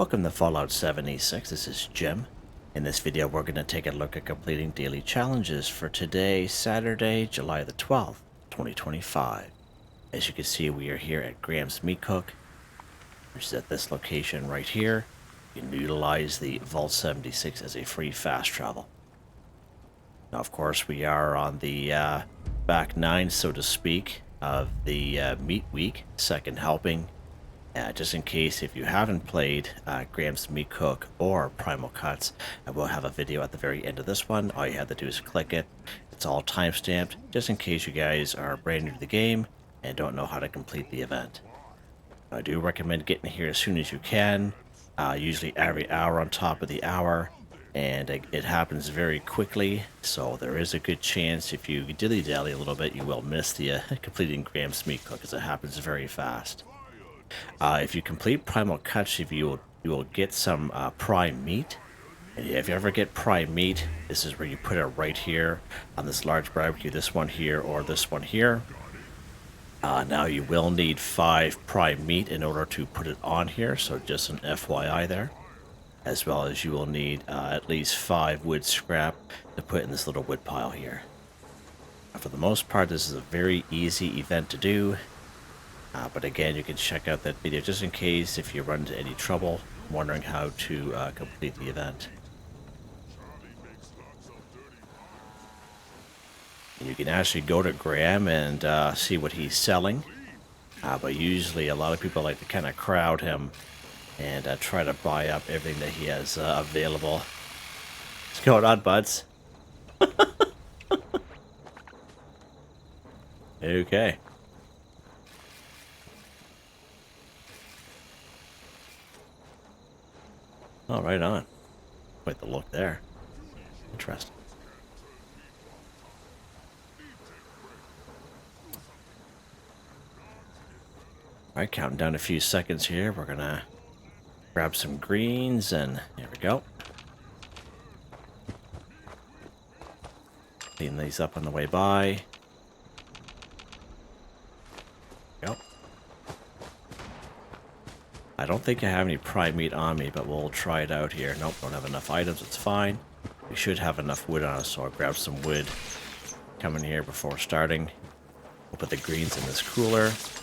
Welcome to Fallout 76, this is Jim. In this video we're going to take a look at completing daily challenges for today, Saturday, July the 12th, 2025. As you can see, we are here at Graham's Meat Cook, which is at this location right here. You can utilize the Vault 76 as a free fast travel. Now of course we are on the back nine, so to speak, of the Meat Week, second helping. Just in case if you haven't played Graham's Meat Cook or Primal Cuts, I will have a video at the very end of this one. All you have to do is click it. It's all time-stamped, just in case you guys are brand new to the game and don't know how to complete the event. I do recommend getting here as soon as you can, usually every hour on top of the hour, and it happens very quickly, so there is a good chance if you dilly-dally a little bit, you will miss the completing Graham's Meat Cook, because it happens very fast. If you complete Primal Cuts, you will get some prime meat. And if you ever get prime meat, this is where you put it right here on this large barbecue, this one here or this one here. Now you will need 5 prime meat in order to put it on here, so just an FYI there. As well as you will need at least 5 wood scrap to put in this little wood pile here. For the most part, this is a very easy event to do. But again, you can check out that video just in case if you run into any trouble wondering how to complete the event. You can actually go to Graham and see what he's selling. But usually a lot of people like to kind of crowd him and try to buy up everything that he has available. What's going on, buds? Okay. Oh, right on. Quite the look there. Interesting. Alright, counting down a few seconds here. We're gonna grab some greens and there we go. Clean these up on the way by. Go. I don't think I have any prime meat on me, but we'll try it out here. Nope, don't have enough items, it's fine. We should have enough wood on us, so I'll grab some wood. Come in here before starting. We'll put the greens in this cooler. Let's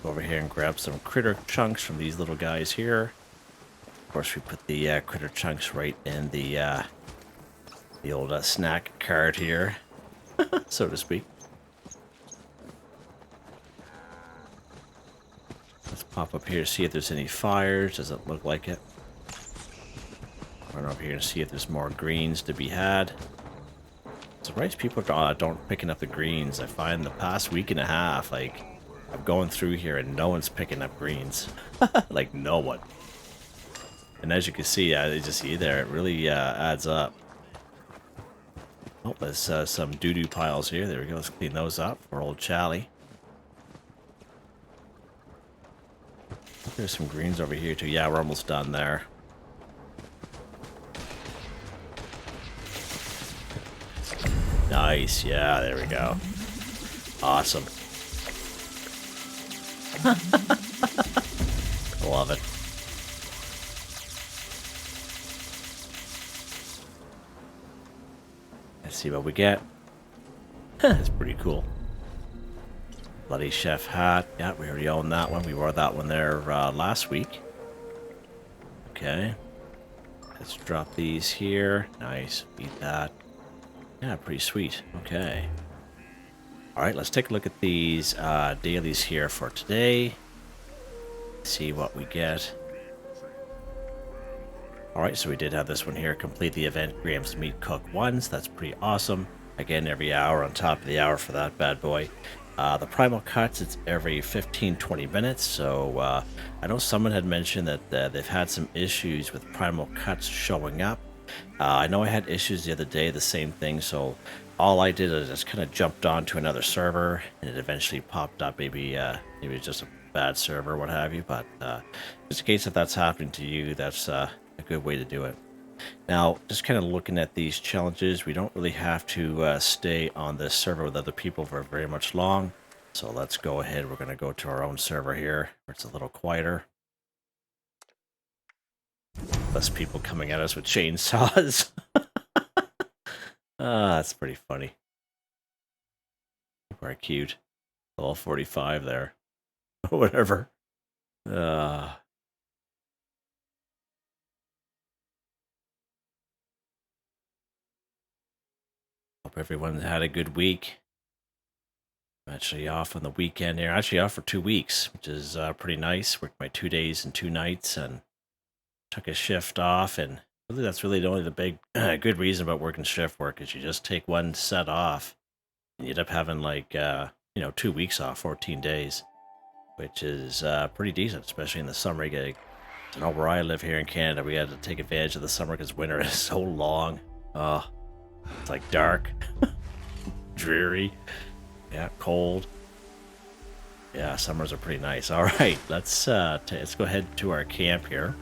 go over here and grab some critter chunks from these little guys here. Of course, we put the critter chunks right in the old snack cart here, so to speak. Let's pop up here to see if there's any fires. Doesn't look like it. Run over here and see if there's more greens to be had. Surprised people don't picking up the greens. I find the past week and a half, like, I'm going through here and no one's picking up greens. Like, no one. And as you can see, you just see there, it really adds up. Oh, there's some doo-doo piles here. There we go. Let's clean those up for old Charlie. There's some greens over here too. Yeah, we're almost done there. Nice. Yeah, there we go. Awesome. I love it. Let's see what we get. That's pretty cool. Bloody Chef hat. Yeah, we already own that one. We wore that one there last week. Okay. Let's drop these here. Nice. Eat that. Yeah, pretty sweet. Okay. Alright, let's take a look at these dailies here for today. See what we get. Alright, so we did have this one here. Complete the event Graham's Meat Cook once. That's pretty awesome. Again, every hour on top of the hour for that bad boy. The Primal Cuts, it's every 15-20 minutes, so I know someone had mentioned that they've had some issues with Primal Cuts showing up. I know I had issues the other day, the same thing, so all I did is just kind of jumped onto another server, and it eventually popped up. Maybe it's just a bad server, what have you, but just in case if that's happening to you, that's a good way to do it. Now, just kind of looking at these challenges, we don't really have to stay on this server with other people for very much long. So let's go ahead. We're going to go to our own server here, where it's a little quieter. Less people coming at us with chainsaws. That's pretty funny. Very cute. Level 45 there. Whatever. Hope everyone had a good week. I'm actually off on the weekend here. Actually off for 2 weeks, which is pretty nice. Worked my 2 days and 2 nights and took a shift off. And really, that's really the only big good reason about working shift work is you just take one set off and you end up having like, 2 weeks off, 14 days, which is pretty decent, especially in the summer. You know, where I live here in Canada, we had to take advantage of the summer because winter is so long. It's like dark, dreary. Yeah, cold. Yeah, summers are pretty nice. All right, let's go ahead to our camp here,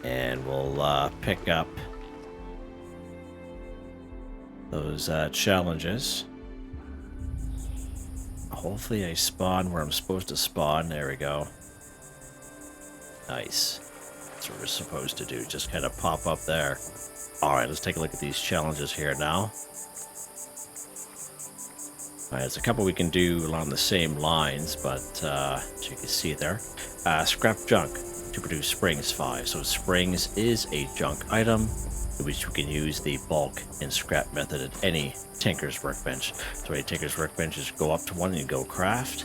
and we'll pick up those challenges. Hopefully I spawn where I'm supposed to spawn. There we go. Nice. That's what we're supposed to do. Just kind of pop up there. All right, let's take a look at these challenges here now. There's a couple we can do along the same lines, but as you can see there, scrap junk to produce springs 5. So springs is a junk item, which we can use the bulk and scrap method at any tinker's workbench. So any tinker's workbench is go up to one and you go craft.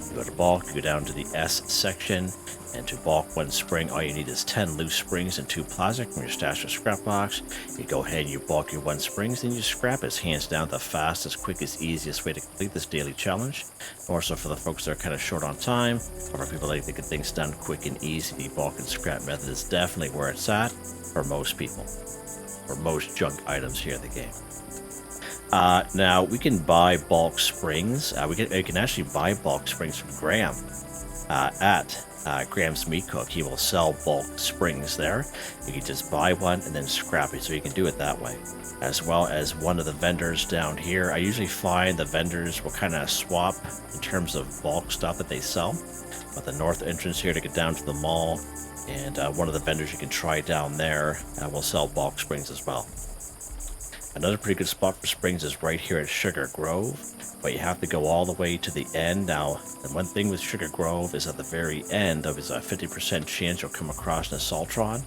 You go to bulk, you go down to the S section, and to bulk one spring, all you need is 10 loose springs and 2 plastic from your stash or scrap box. You go ahead and you bulk your 1 springs, then you scrap it. Hands down the fastest, quickest, easiest way to complete this daily challenge. More so for the folks that are kind of short on time, or for people that like to get things done quick and easy, the bulk and scrap method is definitely where it's at for most people, for most junk items here in the game. Now, we can buy bulk springs. We can actually buy bulk springs from Grahm at Graham's Meat Cook. He will sell bulk springs there. You can just buy one and then scrap it, so you can do it that way. As well as one of the vendors down here. I usually find the vendors will kind of swap in terms of bulk stuff that they sell. But the north entrance here to get down to the mall, and one of the vendors you can try down there will sell bulk springs as well. Another pretty good spot for springs is right here at Sugar Grove, but you have to go all the way to the end. Now, the one thing with Sugar Grove is at the very end, there is a 50% chance you'll come across an Assaultron,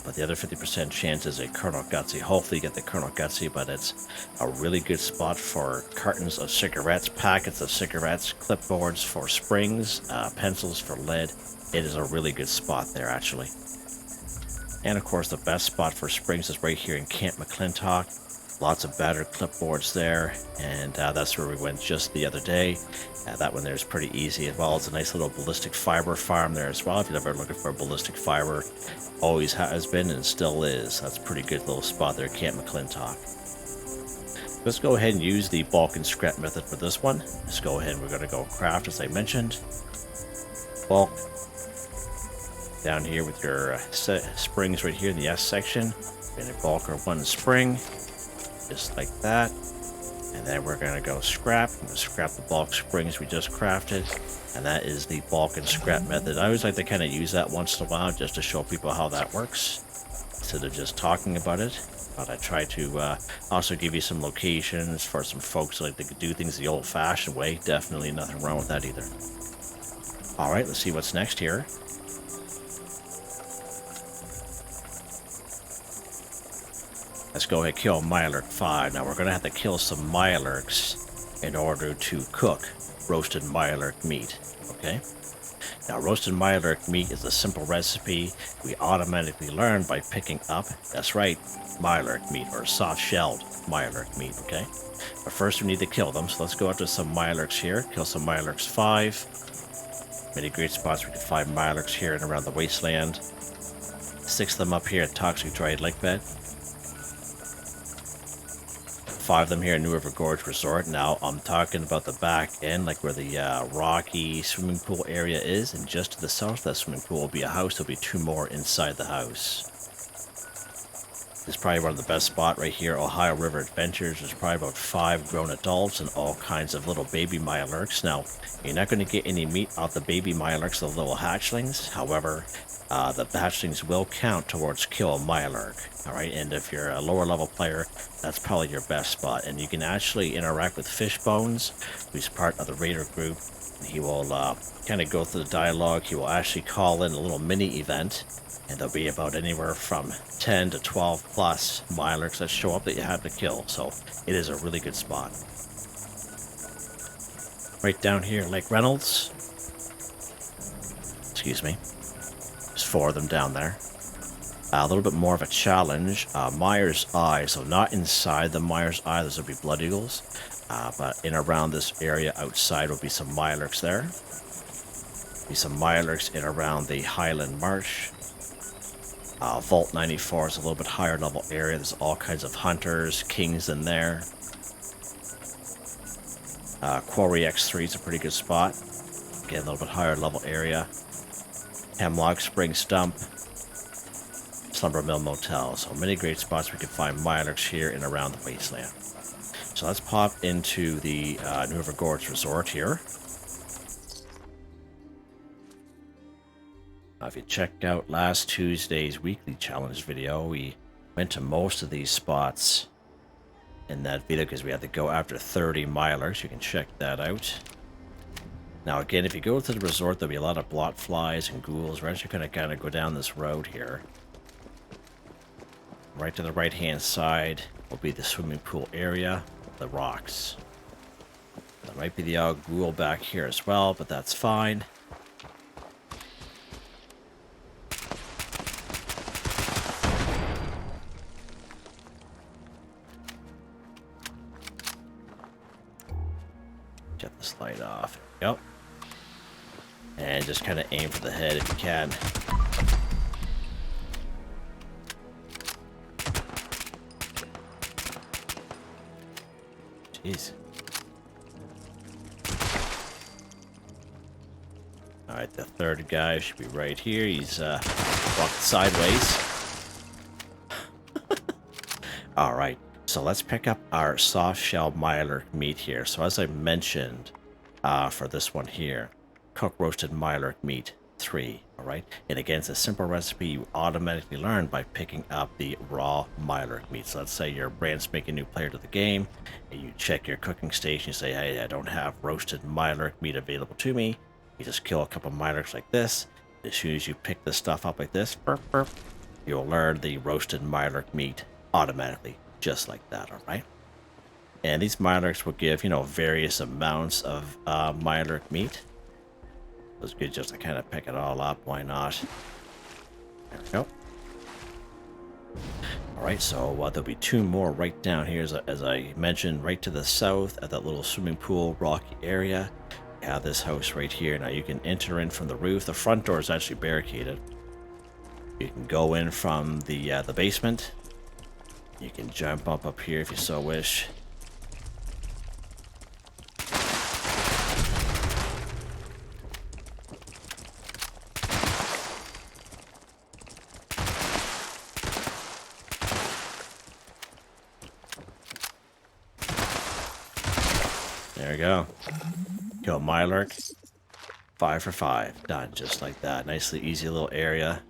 but the other 50% chance is a Colonel Gutsy. Hopefully you get the Colonel Gutsy, but it's a really good spot for cartons of cigarettes, packets of cigarettes, clipboards for springs, pencils for lead. It is a really good spot there, actually. And of course, the best spot for springs is right here in Camp McClintock. Lots of battered clipboards there, and that's where we went just the other day. That one there is pretty easy as well. It's a nice little ballistic fiber farm there as well. If you're ever looking for ballistic fiber, always has been and still is. That's a pretty good little spot there, Camp McClintock. Let's go ahead and use the bulk and scrap method for this one. Let's go ahead and we're going to go craft, as I mentioned. Bulk. Down here with your springs right here in the S section. We're going to bulk our 1 spring. Just like that, and then we're going to go scrap. I'm going to scrap the bulk springs we just crafted, and that is the bulk and scrap method. I always like to kind of use that once in a while just to show people how that works instead of just talking about it. But I try to also give you some locations for some folks who like to do things the old-fashioned way. Definitely nothing wrong with that either. Alright, let's see what's next here. Let's go ahead and kill Mirelurk 5. Now we're going to have to kill some Mirelurks in order to cook roasted Mirelurk meat. Okay? Now roasted Mirelurk meat is a simple recipe we automatically learn by picking up, that's right, Mirelurk meat, or soft-shelled Mirelurk meat, okay? But first we need to kill them, so let's go out to some Mirelurks here, kill some Mirelurks 5. Many great spots we can find Mirelurks here and around the wasteland. 6 of them up here at Toxic Dried Lake Bed. 5 of them here in New River Gorge Resort. Now, I'm talking about the back end, like where the rocky swimming pool area is, and just to the south of that swimming pool will be a house. There'll be 2 more inside the house. It's probably one of the best spot right here. Ohio River Adventures. There's probably about 5 grown adults and all kinds of little baby Mirelurks. Now, you're not going to get any meat off the baby Mirelurks, the little hatchlings. However, the hatchlings will count towards kill a Mirelurk. Alright, and if you're a lower level player, that's probably your best spot. And you can actually interact with Fishbones, who's part of the Raider group. He will kind of go through the dialogue. He will actually call in a little mini event. And there'll be about anywhere from 10 to 12 plus Mirelurks that show up that you have to kill. So it is a really good spot. Right down here, Lake Reynolds. Excuse me. There's 4 of them down there. A little bit more of a challenge. Mire's Eye. So not inside the Mire's Eye. Those will be Blood Eagles. But in around this area outside will be some Mirelurks there. Be some Mirelurks in around the Highland Marsh. Vault 94 is a little bit higher level area. There's all kinds of hunters, kings in there. Quarry X3 is a pretty good spot. Again, a little bit higher level area. Hemlock Spring Stump. Slumber Mill Motel. So many great spots we can find Mirelurks here and around the wasteland. So let's pop into the New River Gorge Resort here. If you checked out last Tuesday's weekly challenge video, we went to most of these spots in that video because we had to go after 30 Mirelurks. You can check that out. Now again, if you go to the resort, there'll be a lot of blot flies and ghouls. We're actually going to kind of go down this road here. Right to the right hand side will be the swimming pool area, the rocks. There might be the odd ghoul back here as well, but that's fine. Get this light off. Yep. And just kind of aim for the head if you can. Jeez. Alright, the third guy should be right here. He's walking sideways. Alright. So let's pick up our soft shell Mirelurk meat here. So as I mentioned for this one here, cook roasted Mirelurk meat 3. Alright, and again, it's a simple recipe you automatically learn by picking up the raw Mirelurk meat. So let's say you're a brand spanking new player to the game, and you check your cooking station, you say, hey, I don't have roasted Mirelurk meat available to me. You just kill a couple Mirelurks like this. As soon as you pick this stuff up like this, burp, burp, you'll learn the roasted Mirelurk meat automatically. Just like that, alright? And these Mirelurks will give, you know, various amounts of Mirelurk meat. So it's good just to kind of pick it all up, why not? There we go. Alright, so there'll be 2 more right down here, as I mentioned, right to the south at that little swimming pool, rocky area. You have this house right here. Now you can enter in from the roof. The front door is actually barricaded. You can go in from the basement. You can jump up here if you so wish. There we go. Kill Mirelurk. 5 for 5. Done just like that. Nicely easy little area.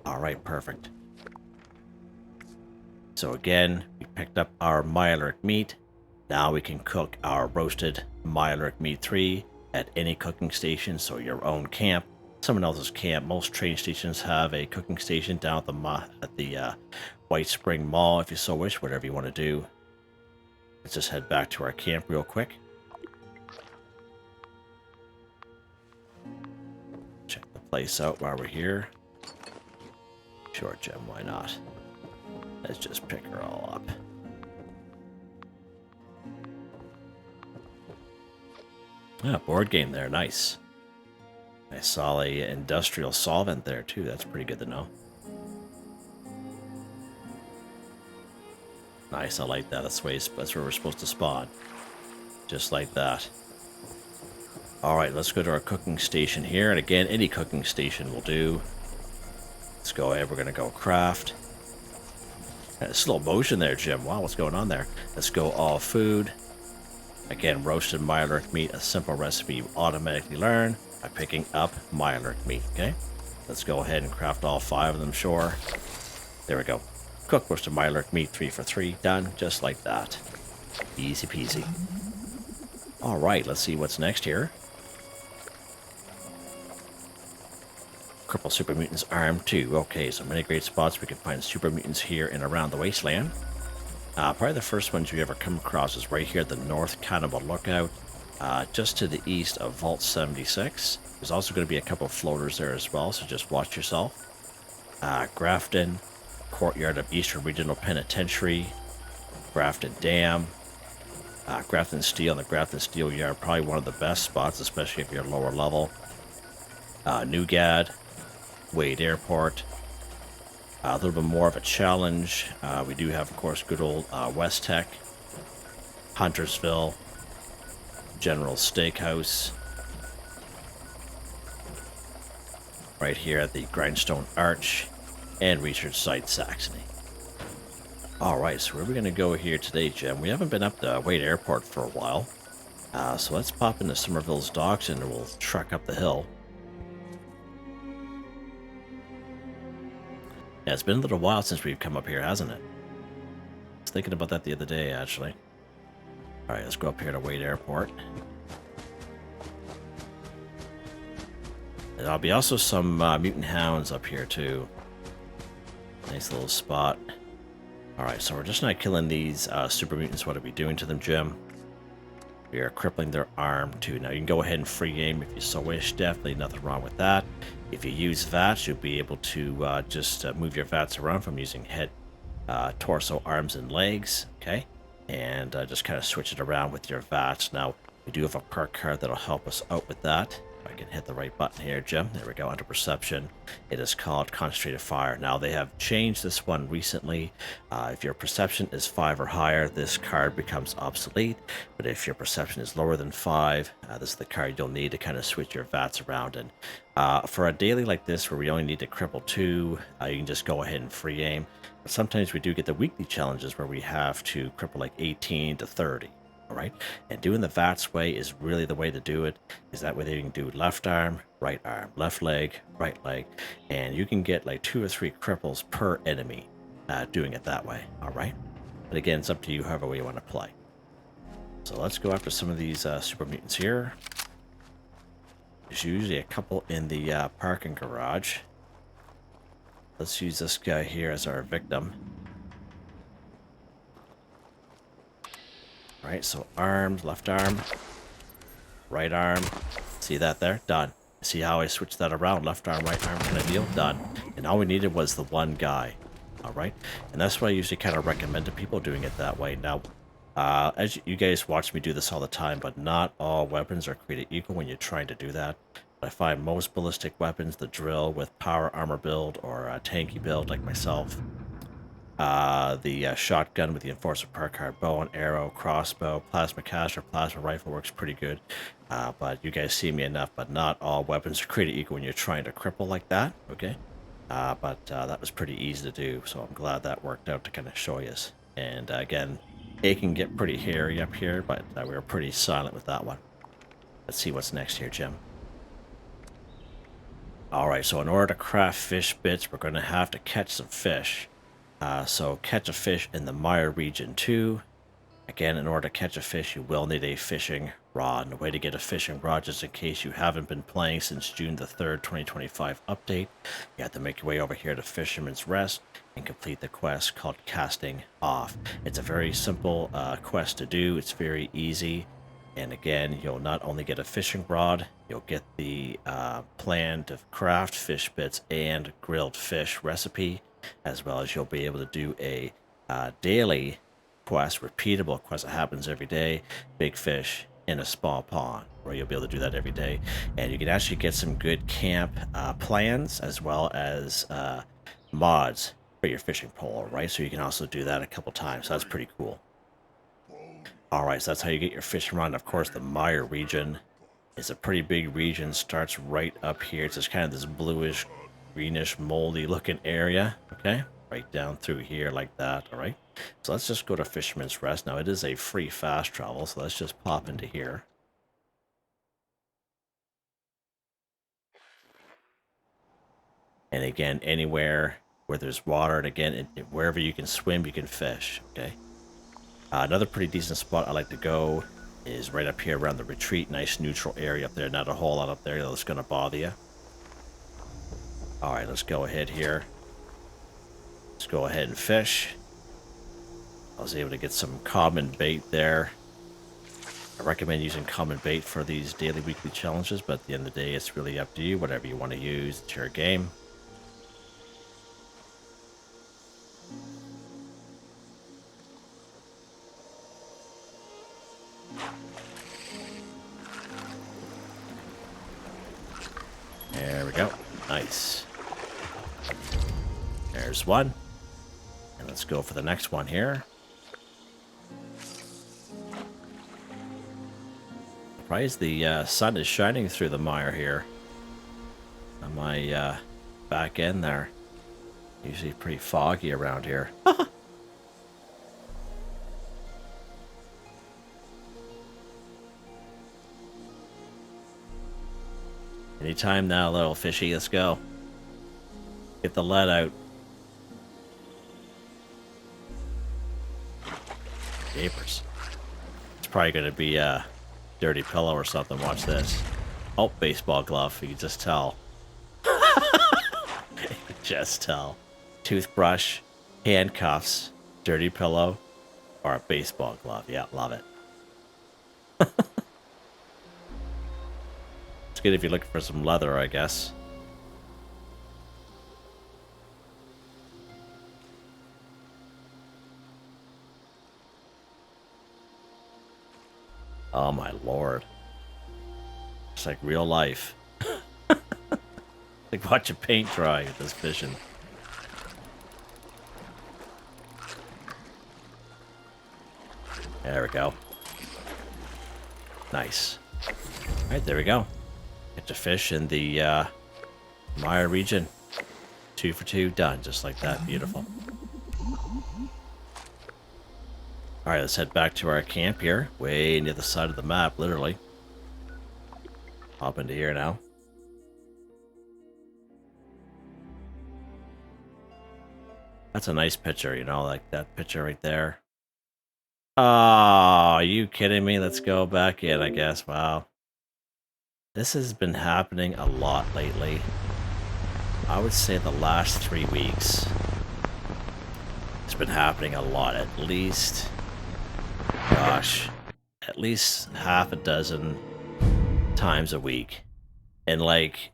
Alright, perfect. So again, we picked up our Mirelurk meat. Now we can cook our roasted Mirelurk meat 3 at any cooking station, so your own camp, someone else's camp. Most train stations have a cooking station down at the White Spring Mall, if you so wish, whatever you want to do. Let's just head back to our camp real quick. Check the place out while we're here. Sure, Gem, why not? Let's just pick her all up. Ah, board game there, nice. I saw a industrial solvent there too, that's pretty good to know. Nice, I like that. That's where we're supposed to spawn. Just like that. Alright, let's go to our cooking station here. And again, any cooking station will do. Let's go ahead, we're going to go craft. Slow motion there, Jim. Wow, what's going on there? Let's go all food. Again, roasted Mirelurk meat, a simple recipe you automatically learn by picking up Mirelurk meat, okay? Let's go ahead and craft all 5 of them, sure. There we go. Cook roasted Mirelurk meat, 3 for 3. Done, just like that. Easy peasy. Alright, let's see what's next here. Cripple Super Mutants Arm 2. Okay, so many great spots we can find Super Mutants here and around the Wasteland. Probably the first ones you ever come across is right here at the North Cannibal Lookout, just to the east of Vault 76. There's also going to be a couple of floaters there as well, so just watch yourself. Grafton, Courtyard of Eastern Regional Penitentiary, Grafton Dam, Grafton Steel and the Grafton Steel Yard, probably one of the best spots, especially if you're lower level. Newgad, Wade Airport, a little bit more of a challenge. We do have, of course, good old West Tech, Huntersville, General Steakhouse, right here at the Grindstone Arch, and Research Site Saxony. Alright, so where are we going to go here today, Jim? We haven't been up to Wade Airport for a while. So let's pop into Somerville's docks and we'll truck up the hill. Yeah, it's been a little while since we've come up here, hasn't it? I was thinking about that the other day, actually. Alright, let's go up here to Wade Airport. And there'll be also some mutant hounds up here, too. Nice little spot. Alright, so we're just not killing these super mutants. What are we doing to them, Jim? We are crippling their arm, too. Now, you can go ahead and free game if you so wish. Definitely nothing wrong with that. If you use VATS, you'll be able to just move your VATS around from using head, torso, arms, and legs, okay? And just kind of switch it around with your VATS. Now, we do have a perk card that'll help us out with that. If I can hit the right button here, Jim. There we go, under perception. It is called Concentrated Fire. Now, they have changed this one recently. If your perception is 5 or higher, this card becomes obsolete. But if your perception is lower than 5, this is the card you'll need to kind of switch your VATS around. And for a daily like this, where we only need to cripple 2, you can just go ahead and free aim. But sometimes we do get the weekly challenges where we have to cripple like 18 to 30. All right, and doing the VATS way is really the way to do it. Is that way you can do left arm, left leg, right leg, and you can get like 2 or 3 cripples per enemy doing it that way. All right, but again, it's up to you however way you want to play. So let's go after some of these super mutants here. There's usually a couple in the parking garage. Let's use this guy here as our victim. Alright, so arms, left arm, right arm. See that there? Done. See how I switched that around? Left arm, right arm kind of deal? Done. And all we needed was the one guy. Alright? And that's why I usually kind of recommend to people doing it that way. Now, as you guys watch me do this all the time, but not all weapons are created equal when you're trying to do that. I find most ballistic weapons, the drill with power armor build or a tanky build like myself, the shotgun with the Enforcer perk card, bow and arrow, crossbow, plasma caster, plasma rifle works pretty good. But you guys see me enough, but not all weapons are created equal when you're trying to cripple like that, okay? But that was pretty easy to do, so I'm glad that worked out to kind of show you. And again, it can get pretty hairy up here, but we were pretty silent with that one. Let's see what's next here, Jim. Alright, so in order to craft fish bits, we're going to have to catch some fish. So catch a fish in the Mire region too. Again, in order to catch a fish, you will need a fishing rod. And the way to get a fishing rod, just in case you haven't been playing since June the 3rd, 2025 update, you have to make your way over here to Fisherman's Rest and complete the quest called Casting Off. It's a very simple quest to do. It's very easy. And again, you'll not only get a fishing rod, you'll get the plan to craft fish bits and grilled fish recipe, as well as you'll be able to do a daily quest, repeatable quest that happens every day, big fish in a small pond, where you'll be able to do that every day. And you can actually get some good camp plans, as well as mods for your fishing pole, right? So you can also do that a couple times, so that's pretty cool. Alright, so that's how you get your fishing rod. Of course, the Mire region is a pretty big region, starts right up here. It's just kind of this bluish, greenish, moldy looking area, okay? right down through here like that. All right, so let's just go to Fisherman's Rest. Now it is a free fast travel, so let's just pop into here. And again, anywhere where there's water, and again, wherever you can swim, you can fish, okay? Another pretty decent spot I like to go is right up here around the retreat. Nice neutral area up there. Not a whole lot up there that's going to bother you. All right, let's go ahead here. Let's go ahead and fish. I was able to get some common bait there. I recommend using common bait for these daily, weekly challenges, but at the end of the day, it's really up to you. Whatever you want to use, it's your game. There we go. Nice. There's one. And let's go for the next one here. Surprised the sun is shining through the mire here. On my back end there. Usually pretty foggy around here. Anytime now, little fishy. Let's go. Get the lead out. Japers. It's probably going to be a dirty pillow or something. Watch this. Oh, baseball glove. You can just tell. You can just tell. Toothbrush, handcuffs, dirty pillow, or a baseball glove. Yeah, love it. It's good if you're looking for some leather, I guess. Oh my lord. It's like real life. Like watching paint dry with this fishing. There we go. Nice. Alright, there we go. Get to fish in the Mire region. 2 for 2, done. Just like that. Beautiful. Alright, let's head back to our camp here. Way near the side of the map, literally. Hop into here now. That's a nice picture, you know, like that picture right there. Oh, are you kidding me? Let's go back in, I guess. Wow. This has been happening a lot lately. I would say the last 3 weeks. It's been happening a lot. At least, gosh, at least half a dozen times a week. And like,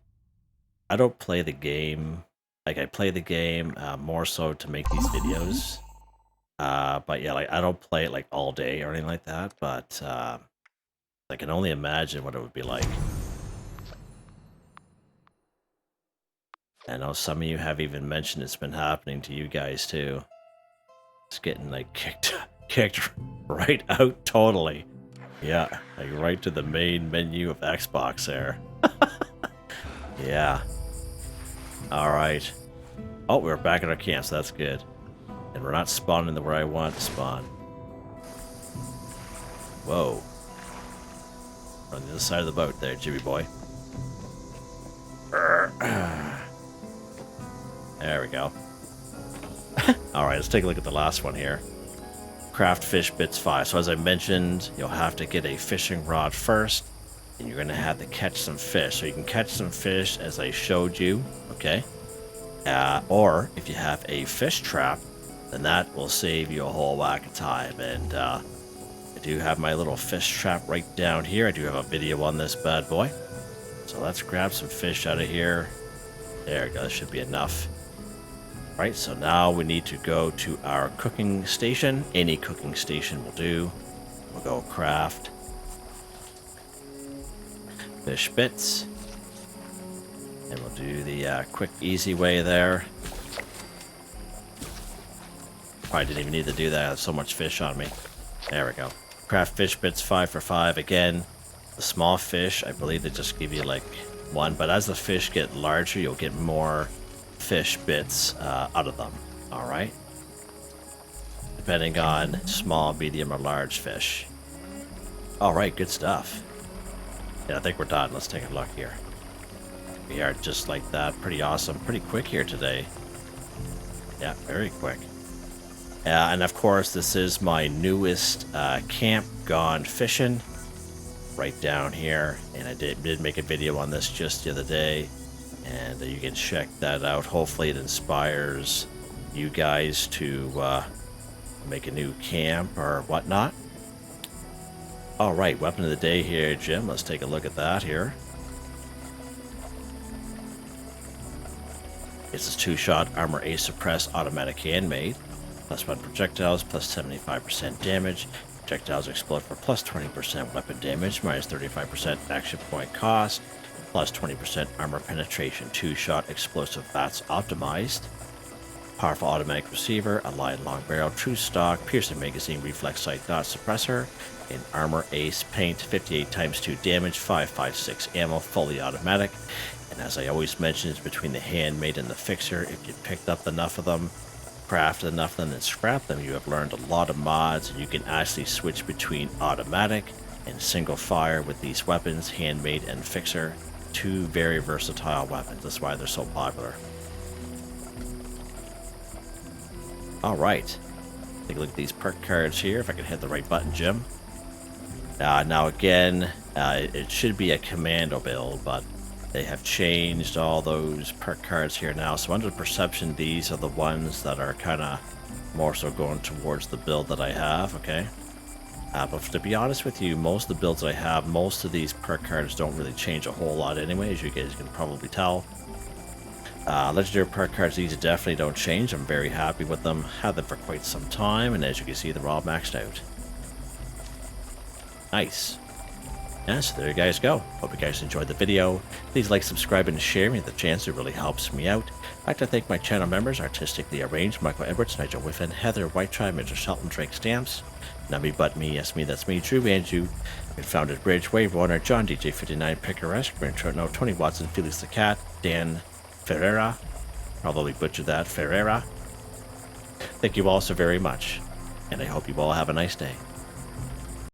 I don't play the game. Like, I play the game more so to make these videos. But yeah, like, I don't play it like all day or anything like that. But I can only imagine what it would be like. I know some of you have even mentioned it's been happening to you guys too. It's getting like kicked right out totally. Yeah, like right to the main menu of Xbox there. Yeah. Alright. Oh, we're back at our camp, so that's good. And we're not spawning where I want to spawn. Whoa. On the other side of the boat there, Jimmy boy. There we go. Alright, let's take a look at the last one here. Craft fish bits 5. So as I mentioned, you'll have to get a fishing rod first. And you're going to have to catch some fish. So you can catch some fish as I showed you. Okay. Or if you have a fish trap, then that will save you a whole whack of time. And I do have my little fish trap right down here. I do have a video on this bad boy. So let's grab some fish out of here. There we go. That should be enough. Right, so now we need to go to our cooking station. Any cooking station will do. We'll go craft fish bits. And we'll do the quick, easy way there. Probably didn't even need to do that. I have so much fish on me. There we go. Craft fish bits 5 for 5. Again, the small fish, I believe they just give you like 1. But as the fish get larger, you'll get more fish bits out of them. All right. Depending on small, medium, or large fish. All right, good stuff. Yeah, I think we're done. Let's take a look here. We are just like that. Pretty awesome. Pretty quick here today. Yeah, very quick. And of course, this is my newest camp gone fishing. Right down here. And I did make a video on this just the other day. And you can check that out. Hopefully it inspires you guys to make a new camp or whatnot. All right, weapon of the day here, Jim. Let's take a look at that here. It's this 2-shot Armor Ace Suppress automatic handmade. +1 projectiles, plus 75% damage. Projectiles explode for plus 20% weapon damage, minus 35% action point cost, plus 20% armor penetration. 2-shot explosive VATS optimized. Powerful automatic receiver, aligned long barrel, true stock, piercing magazine, reflex sight dot suppressor, and armor ace paint, 58 times 2 damage, 5.56 ammo, fully automatic. And as I always mention, it's between the handmade and the fixer. If you picked up enough of them, crafted enough of them, and scrapped them, you have learned a lot of mods, and you can actually switch between automatic and single fire with these weapons, handmade and fixer. 2 very versatile weapons. That's why they're so popular. All right, take a look at these perk cards here. If I can hit the right button, Jim. Now again, it should be a commando build, but they have changed all those perk cards here now. So under perception, these are the ones that are kind of more so going towards the build that I have, okay? But to be honest with you, most of the builds I have, most of these perk cards don't really change a whole lot anyway, as you guys can probably tell. Legendary perk cards, these definitely don't change. I'm very happy with them. Had them for quite some time, and as you can see, they're all maxed out. Nice. Yeah, so there you guys go. Hope you guys enjoyed the video. Please like, subscribe, and share me the chance. It really helps me out. I'd like to thank my channel members, Artistically Arranged, Michael Edwards, Nigel Wiffen, Heather, Whitetribe, Mr. Shelton, Drake Stamps, NotMeButMeYesMeThatsMe, Drew Andrew, Confoundedbridge, Waywarner, John DJ59, Picquerist, Gwen Trutnau, Tony Watson, FelixTheKat, Dan Ferreira, probably butchered that, Ferreira. Thank you all so very much, and I hope you all have a nice day.